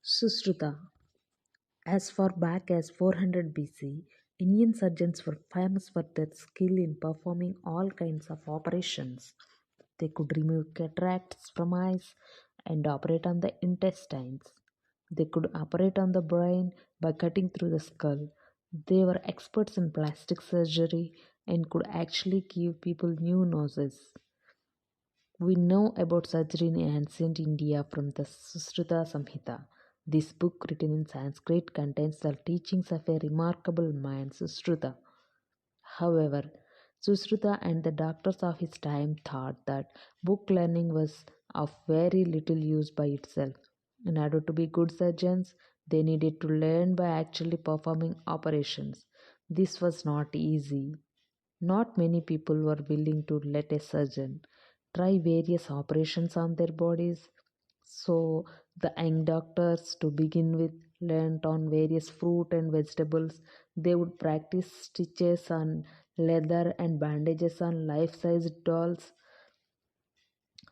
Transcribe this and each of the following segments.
Shushruta. As far back as 400 BC, Indian surgeons were famous for their skill in performing all kinds of operations. They could remove cataracts from eyes and operate on the intestines. They could operate on the brain by cutting through the skull. They were experts in plastic surgery and could actually give people new noses. We know about surgery in ancient India from the Shushruta Samhita. This book, written in Sanskrit, contains the teachings of a remarkable man, Shushruta. However, Shushruta and the doctors of his time thought that book learning was of very little use by itself. In order to be good surgeons, they needed to learn by actually performing operations. This was not easy. Not many people were willing to let a surgeon try various operations on their bodies. So, the young doctors, to begin with, learnt on various fruit and vegetables. They would practice stitches on leather and bandages on life sized dolls.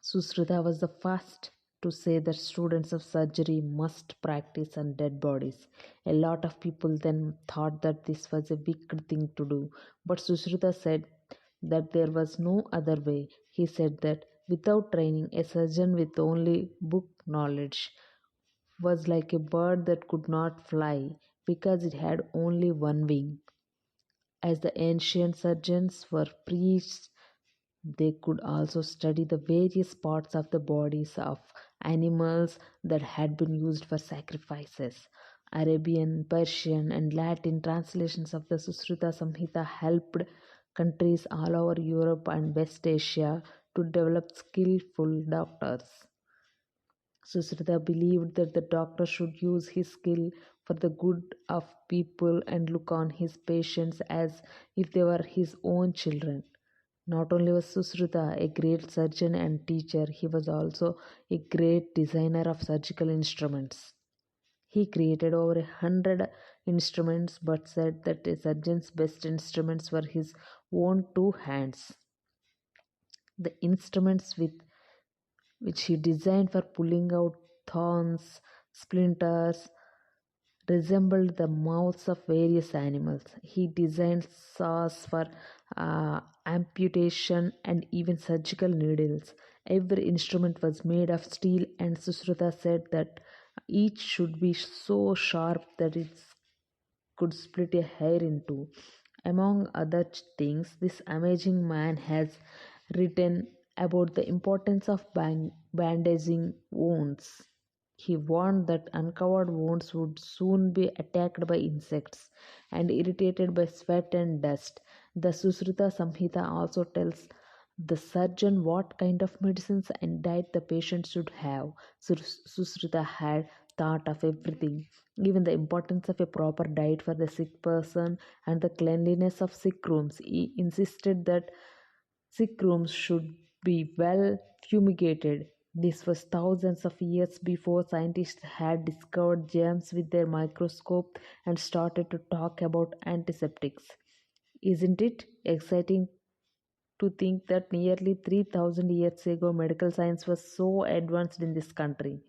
Susruta was the first to say that students of surgery must practice on dead bodies. A lot of people then thought that this was a wicked thing to do, but Susruta said that there was no other way. He said that without training, a surgeon with only book knowledge was like a bird that could not fly because it had only one wing. As the ancient surgeons were priests, they could also study the various parts of the bodies of animals that had been used for sacrifices. Arabian, Persian, and Latin translations of the Susruta Samhita helped countries all over Europe and West Asia to develop skillful doctors. Susrita believed that the doctor should use his skill for the good of people and look on his patients as if they were his own children. Not only was Susruta a great surgeon and teacher, he was also a great designer of surgical instruments. He created over 100 instruments but said that a surgeon's best instruments were his own two hands. The instruments with which he designed for pulling out thorns, splinters, resembled the mouths of various animals. He designed saws for amputation and even surgical needles. Every instrument was made of steel, and Susruta said that each should be so sharp that it could split a hair in two. Among other things, this amazing man has written about the importance of bandaging wounds. He warned that uncovered wounds would soon be attacked by insects and irritated by sweat and dust. The Susruta Samhita also tells the surgeon what kind of medicines and diet the patient should have. Susruta had thought of everything, even the importance of a proper diet for the sick person and the cleanliness of sick rooms. He insisted that sick rooms should be well fumigated. This was thousands of years before scientists had discovered germs with their microscope and started to talk about antiseptics. Isn't it exciting to think that nearly 3000 years ago medical science was so advanced in this country?